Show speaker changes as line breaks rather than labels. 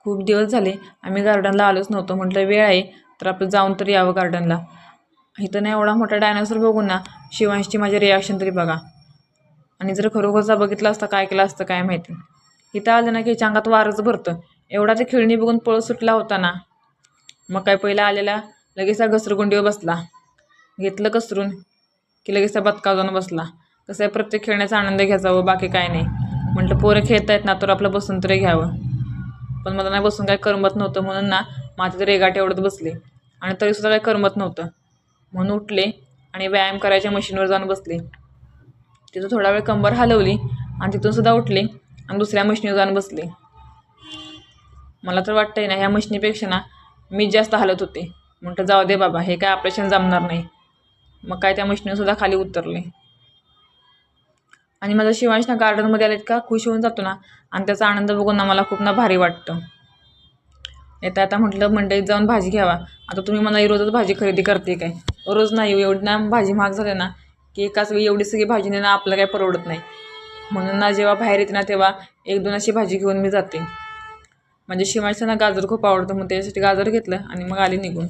खूप दिवस झाले आम्ही गार्डनला आलोच नव्हतो. म्हटलं वेळ आहे तर आपलं जाऊन तरी यावं गार्डनला. इथं नाही एवढा मोठा डायनासोर बघून ना शिवांशची माझी रिॲक्शन तरी बघा. आणि जर खरोखरचा बघितला असता काय केलं असतं काय माहिती. इथं आलं ना की हिच्या अंगात वारच भरतं. एवढा ते खेळणी बघून पळ सुटला होता ना. मग काय पहिला आलेला लगेच त्या घसरगुंडीवर बसला. घेतलं कसरून की लगेच त्या बदका जाऊन बसला. कसं आहे प्रत्येक खेळण्याचा आनंद घ्यायचा व बाकी काय नाही. म्हटलं पोरं खेळतायत ना तर आपलं बसून तरी घ्यावं. पण मला नाही बसून काय करमत नव्हतं म्हणून ना मातीत रेगाटे एवढत बसले. आणि तरीसुद्धा काय करमत नव्हतं म्हणून उठले आणि व्यायाम करायच्या मशीनवर जाऊन बसले. तिथं थोडा वेळ कंबर हलवली आणि तिथून सुद्धा उठले आणि दुसऱ्या मशीनवर जाऊन बसले. मला तर वाटतंय ना ह्या मशीनीपेक्षा ना मीच जास्त हालत होते. म्हटलं जाऊ दे बाबा हे काय ऑपरेशन जमणार नाही. मग काय त्या मशीनवर सुद्धा खाली उतरले. आणि माझा शिवांश ना गार्डनमध्ये आले इतका खुश होऊन जातो ना आणि त्याचा आनंद बघून ना मला खूप ना भारी वाटतं. येता आता म्हटलं मंडईत जाऊन भाजी घ्यावा. आता तुम्ही मला रोजच भाजी खरेदी करते काय? रोज नाही एवढी ना भाजी महाग झाली ना की एकाच वेळी एवढी सगळी भाजी ना आपलं काही परवडत नाही. म्हणून ना जेव्हा बाहेर येते ना तेव्हा 1-2 अशी भाजी घेऊन मी जाते. म्हणजे शिवांशला ना गाजर खूप आवडतं मग त्याच्यासाठी गाजर घेतलं आणि मग आले निघून.